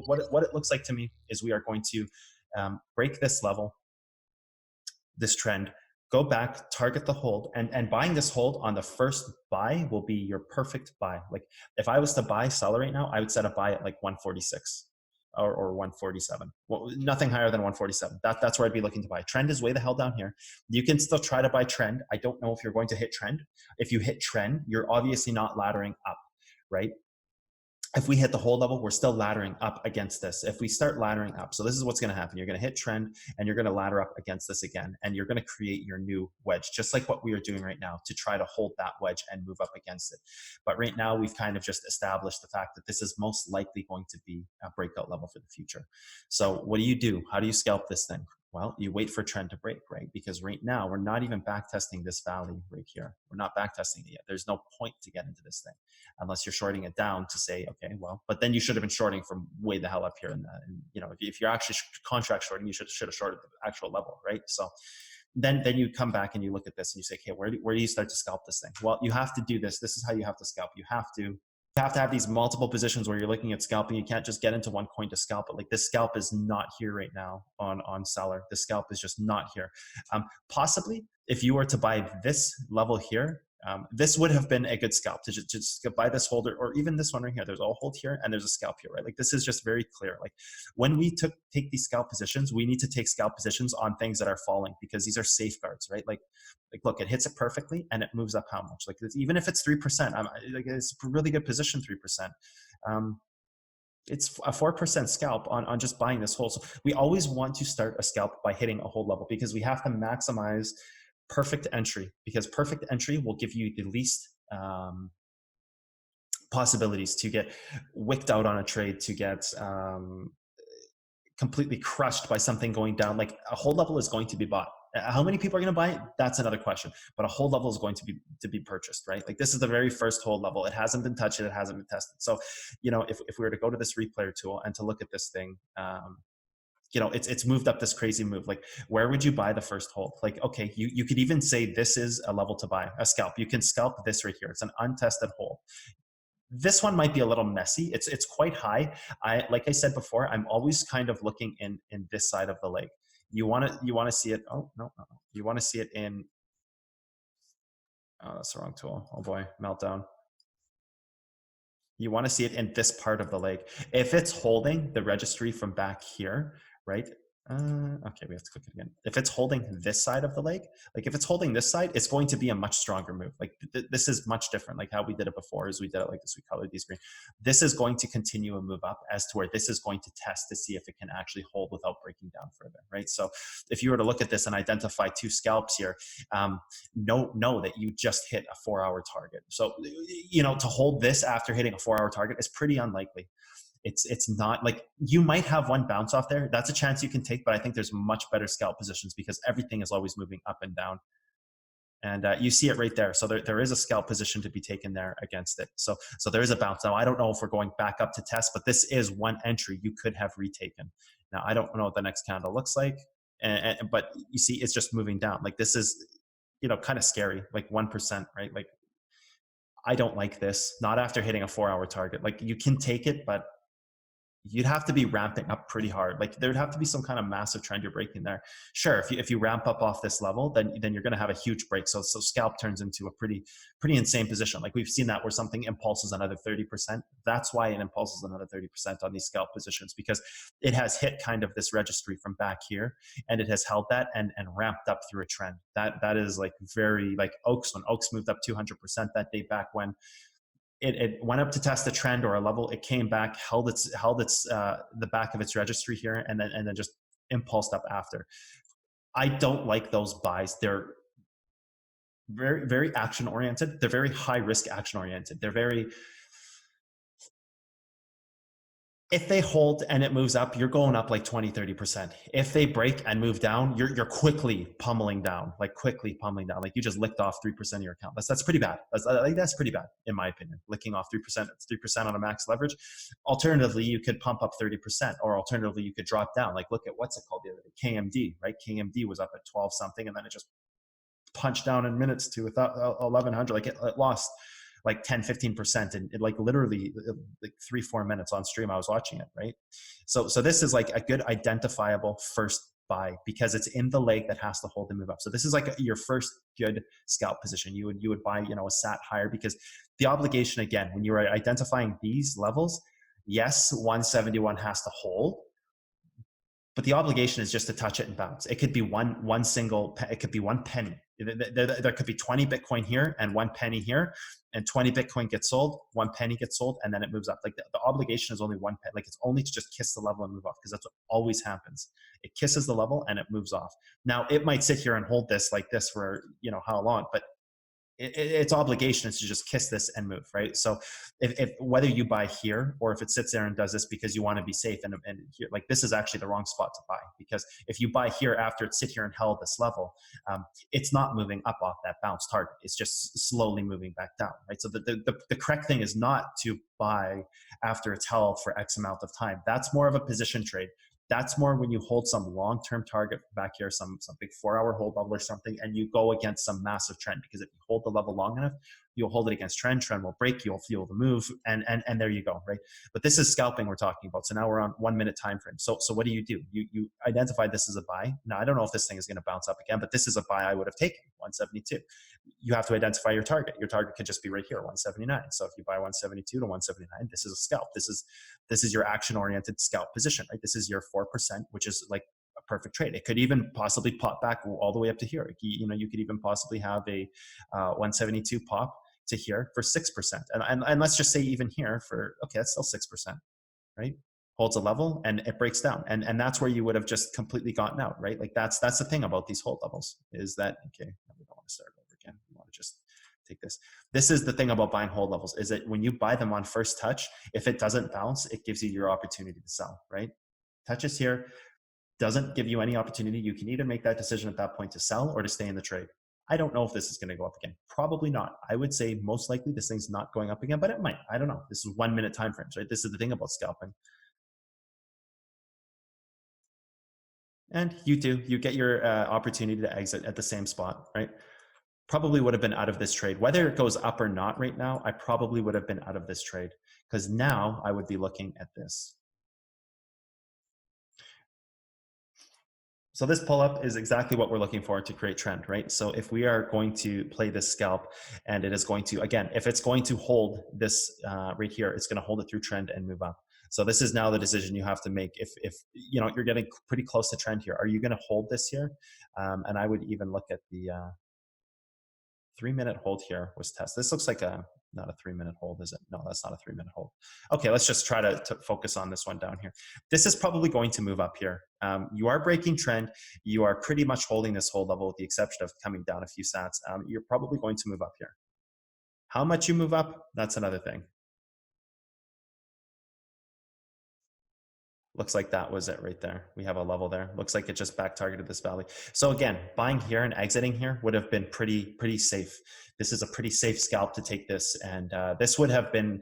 what it looks like to me is we are going to break this level, this trend, go back, target the hold, and buying this hold on the first buy will be your perfect buy. Like if I was to buy seller right now, I would set a buy at like 146 or 147. Well, nothing higher than 147. That's where I'd be looking to buy. Trend is way the hell down here. You can still try to buy trend. I don't know if you're going to hit trend. If you hit trend, you're obviously not laddering up, right? If we hit the hold level, we're still laddering up against this. If we start laddering up, so this is what's going to happen. You're going to hit trend and you're going to ladder up against this again, and you're going to create your new wedge, just like what we are doing right now to try to hold that wedge and move up against it. But right now we've kind of just established the fact that this is most likely going to be a breakout level for the future. So what do? How do you scalp this thing? Well, you wait for trend to break, right? Because right now we're not even back testing this valley right here. We're not back testing it yet. There's no point to get into this thing unless you're shorting it down to say, okay, well, but then you should have been shorting from way the hell up here. And you know, if you're actually contract shorting, you should have shorted the actual level, right? So then you come back and you look at this and you say, okay, where do you start to scalp this thing? Well, you have to do this. This is how you have to scalp. You have to have these multiple positions where you're looking at scalping. You can't just get into one coin to scalp it. Like this scalp is not here right now on seller. The scalp is just not here. Possibly if you were to buy this level here, this would have been a good scalp to just buy this holder, or even this one right here. There's a hold here and there's a scalp here, right? Like this is just very clear. Like when we take these scalp positions, we need to take scalp positions on things that are falling because these are safeguards, right? Like look, it hits it perfectly and it moves up how much? Like even if it's 3%, like it's a really good position, 3%. It's a 4% scalp on just buying this hold. So we always want to start a scalp by hitting a hold level because we have to maximize perfect entry, because perfect entry will give you the least possibilities to get wicked out on a trade, to get completely crushed by something going down. Like a hold level is going to be bought. How many people are going to buy it? That's another question. But a hold level is going to be purchased, right? Like this is the very first hold level. It hasn't been touched. It hasn't been tested. So, you know, if we were to go to this replayer tool and to look at this thing, you know, it's moved up this crazy move. Like where would you buy the first hold? Like, okay, you could even say this is a level to buy, a scalp. You can scalp this right here. It's an untested hold. This one might be a little messy. It's quite high. Like I said before, I'm always kind of looking in this side of the leg. You want to see it. Oh no. You want to see it in. Oh, that's the wrong tool. Oh boy, meltdown. You want to see it in this part of the leg. If it's holding the registry from back here, right? Okay, we have to click it again. If it's holding this side of the leg, like if it's holding this side, it's going to be a much stronger move. Like this is much different. Like how we did it before is we did it like this, we colored these green. This is going to continue a move up as to where this is going to test to see if it can actually hold without breaking down further, right? So if you were to look at this and identify two scalps here, know that you just hit a 4-hour target. So, you know, to hold this after hitting a 4-hour target is pretty unlikely. It's not like you might have one bounce off there. That's a chance you can take, but I think there's much better scalp positions because everything is always moving up and down. And you see it right there. So there is a scalp position to be taken there against it. So there is a bounce. Now, I don't know if we're going back up to test, but this is one entry you could have retaken. Now, I don't know what the next candle looks like, but you see it's just moving down. Like this is, you know, kind of scary, like 1%, right? Like I don't like this, not after hitting a 4-hour target. Like you can take it, but you'd have to be ramping up pretty hard. Like there'd have to be some kind of massive trend you're breaking there. Sure, if you ramp up off this level, then you're going to have a huge break. So scalp turns into a pretty insane position. Like we've seen that where something impulses another 30%. That's why it impulses another 30% on these scalp positions, because it has hit kind of this registry from back here, and it has held that and ramped up through a trend. That is like very like Oaks, when Oaks moved up 200% that day back when. It went up to test a trend or a level. It came back, held its the back of its registry here, and then just impulsed up after. I don't like those buys. They're very, very action oriented. They're very high risk action oriented. They're very, if they hold and it moves up, you're going up like 20, 30%. If they break and move down, you're quickly pummeling down, like you just licked off 3% of your account. That's pretty bad. That's pretty bad, in my opinion. Licking off 3%, it's 3% on a max leverage. Alternatively, you could pump up 30%, or alternatively, you could drop down. Like look at what's it called the other day, KMD, right? KMD was up at 12 something, and then it just punched down in minutes to 1100. Like it lost like 10-15%, and like literally like 3-4 minutes on stream I was watching it, right? So this is like a good identifiable first buy because it's in the leg that has to hold and move up. So this is like your first good scalp position. You would buy, a sat higher, because the obligation, again, when you're identifying these levels, yes, 171 has to hold, but the obligation is just to touch it and bounce. It could be one single, it could be one penny. There could be 20 Bitcoin here and 1 penny here, and 20 Bitcoin gets sold, 1 penny gets sold, and then it moves up. Like the obligation is only 1 penny. Like it's only to just kiss the level and move off, because that's what always happens. It kisses the level and it moves off. Now it might sit here and hold this like this for how long, but its obligation is to just kiss this and move, right? So if whether you buy here or if it sits there and does this because you want to be safe, and here, like this is actually the wrong spot to buy, because if you buy here after it sit here and held this level, it's not moving up off that bounce target. It's just slowly moving back down, right? So the correct thing is not to buy after it's held for X amount of time. That's more of a position trade. That's more when you hold some long-term target back here, some big 4-hour hold level or something, and you go against some massive trend. Because if you hold the level long enough, you'll hold it against trend. Trend will break. You'll feel the move, and there you go, right? But this is scalping we're talking about. So now we're on 1 minute time frame. So what do? You identify this as a buy. Now I don't know if this thing is going to bounce up again, but this is a buy I would have taken 172. You have to identify your target. Your target could just be right here, 179. So if you buy 172 to 179, this is a scalp. This is your action-oriented scalp position, right? This is your 4%, which is like a perfect trade. It could even possibly pop back all the way up to here. You could even possibly have a 172 pop to here for 6%. And let's just say even here for, okay, that's still 6%, right? Holds a level and it breaks down. And that's where you would have just completely gotten out, right? Like that's the thing about these hold levels, is that, okay, we don't want to start over again. We want to just take this. This is the thing about buying hold levels, is that when you buy them on first touch, if it doesn't bounce, it gives you your opportunity to sell, right? Touches here, doesn't give you any opportunity. You can either make that decision at that point to sell or to stay in the trade. I don't know if this is going to go up again. Probably not. I would say most likely this thing's not going up again, but it might. I don't know. This is 1 minute time frames, right? This is the thing about scalping. And you get your opportunity to exit at the same spot, right? Probably would have been out of this trade. Whether it goes up or not right now, I probably would have been out of this trade, because now I would be looking at this. So this pull-up is exactly what we're looking for to create trend, right? So if we are going to play this scalp, and it is going to, again, if it's going to hold this right here, it's going to hold it through trend and move up. So this is now the decision you have to make. If you're getting pretty close to trend here, are you going to hold this here? And I would even look at the 3-minute hold here was test. This looks like not a 3-minute hold, is it? No, that's not a 3-minute hold. Okay, let's just try to focus on this one down here. This is probably going to move up here. You are breaking trend. You are pretty much holding this hold level with the exception of coming down a few sats. You're probably going to move up here. How much you move up, that's another thing. Looks like that was it right there. We have a level there. Looks like it just back targeted this valley. So again, buying here and exiting here would have been pretty safe. This is a pretty safe scalp to take this. And this would have been,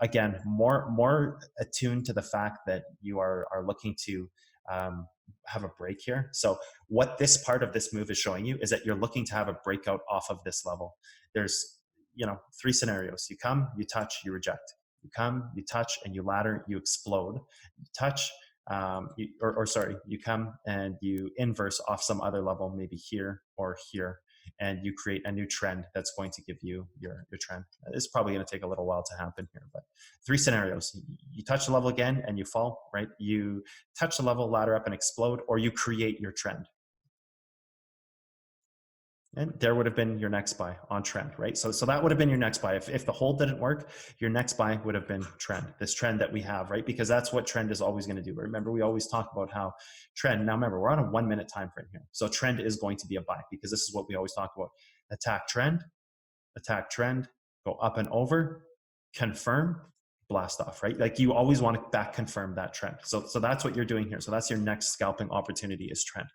again, more attuned to the fact that you are looking to have a break here. So what this part of this move is showing you is that you're looking to have a breakout off of this level. There's 3 scenarios. You come, you touch, you reject. You come, you touch, and you ladder, you explode. You touch, you come and you inverse off some other level, maybe here or here, and you create a new trend that's going to give you your trend. It's probably going to take a little while to happen here, but 3 scenarios. You touch the level again and you fall, right? You touch the level, ladder up and explode, or you create your trend. And there would have been your next buy on trend, right? So that would have been your next buy. If the hold didn't work, your next buy would have been trend, this trend that we have, right? Because that's what trend is always going to do. Remember, we always talk about how trend, now remember, we're on a 1 minute time frame here. So trend is going to be a buy, because this is what we always talk about. Attack trend, go up and over, confirm, blast off, right? Like you always want to back confirm that trend. So that's what you're doing here. So that's your next scalping opportunity, is trend,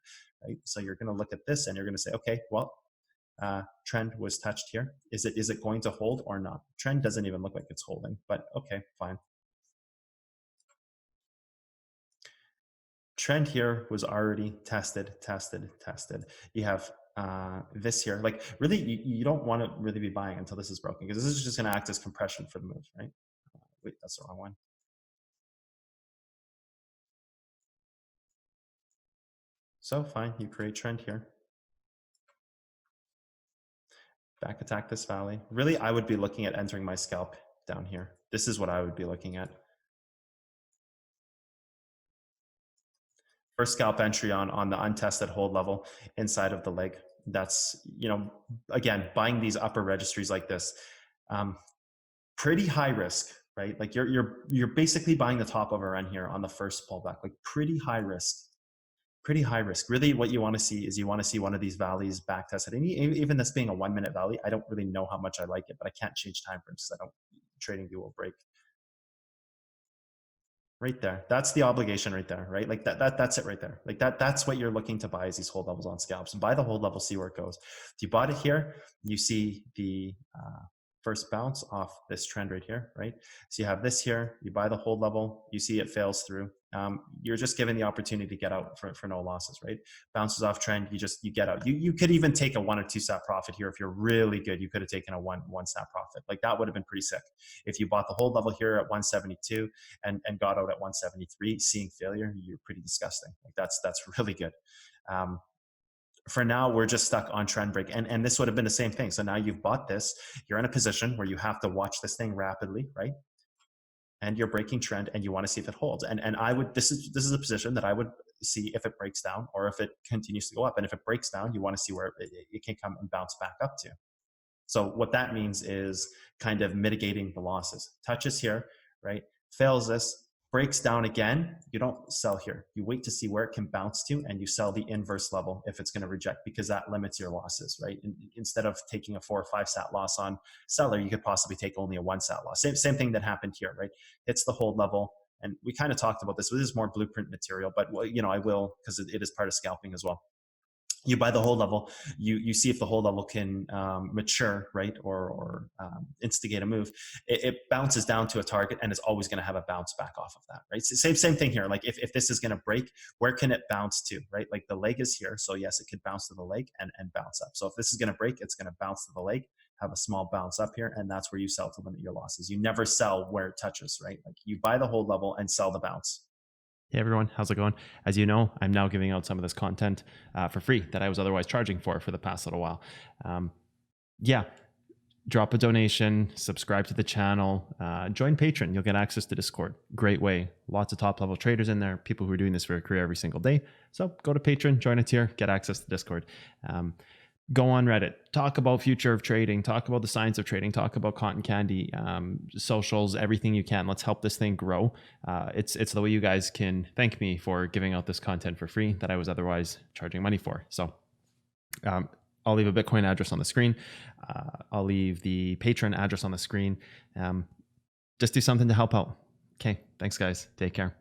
right? So you're going to look at this and you're going to say, okay, well, trend was touched here. Is it going to hold or not? Trend doesn't even look like it's holding, but okay, fine. Trend here was already tested. You have this here, like really, you don't want to really be buying until this is broken, because this is just going to act as compression for the move, right? Wait, that's the wrong one. So fine, you create trend here. Back attack this valley. Really, I would be looking at entering my scalp down here. This is what I would be looking at. First scalp entry on the untested hold level inside of the leg. That's, again, buying these upper registries like this, pretty high risk, right? Like you're basically buying the top of a run here on the first pullback, like pretty high risk. Pretty high risk. Really, what you want to see is one of these valleys back tested. And even this being a 1 minute valley, I don't really know how much I like it, but I can't change time frames because I don't. TradingView will break. Right there. That's the obligation right there, right? Like that's it right there. Like that's what you're looking to buy, is these hold levels on scalps. Buy the hold level, see where it goes. If you bought it here, you see the first bounce off this trend right here, right? So you have this here, you buy the hold level, you see it fails through. You're just given the opportunity to get out for no losses, right? Bounces off trend, you get out. You could even take a 1 or 2 sat profit here if you're really good. You could have taken a one sat profit. Like that would have been pretty sick. If you bought the hold level here at 172 and got out at 173, seeing failure, you're pretty disgusting. Like that's really good. For now, we're just stuck on trend break, and this would have been the same thing. So now you've bought this, you're in a position where you have to watch this thing rapidly, right? And you're breaking trend, and you want to see if it holds. And I would, this is a position that I would see if it breaks down or if it continues to go up. And if it breaks down, you want to see where it can come and bounce back up to. So what that means is kind of mitigating the losses. Touches here, right? Fails this, breaks down again. You don't sell here. You wait to see where it can bounce to, and you sell the inverse level if it's going to reject, because that limits your losses, right? Instead of taking a 4 or 5 sat loss on seller, you could possibly take only a 1 sat loss. Same thing that happened here, right? It's the hold level. And we kind of talked about this. This is more blueprint material, but I will, because it is part of scalping as well. You buy the hold level, you see if the hold level can mature, right, or instigate a move. It bounces down to a target, and it's always going to have a bounce back off of that, right? So same thing here. Like if this is going to break, where can it bounce to, right? Like the leg is here, so yes, it could bounce to the leg and bounce up. So if this is going to break, it's going to bounce to the leg, have a small bounce up here, and that's where you sell to limit your losses. You never sell where it touches, right? Like you buy the hold level and sell the bounce. Hey everyone, how's it going? As you know, I'm now giving out some of this content for free that I was otherwise charging for the past little while. Yeah, drop a donation, subscribe to the channel, join Patreon. You'll get access to Discord. Great way. Lots of top level traders in there, people who are doing this for a career every single day. So go to Patreon, join a tier, get access to Discord. Go on Reddit, talk about future of trading, talk about the science of trading, talk about cotton candy, socials, everything you can. Let's help this thing grow. It's the way you guys can thank me for giving out this content for free that I was otherwise charging money for. So I'll leave a Bitcoin address on the screen. I'll leave the Patreon address on the screen. Just do something to help out. Okay, thanks guys. Take care.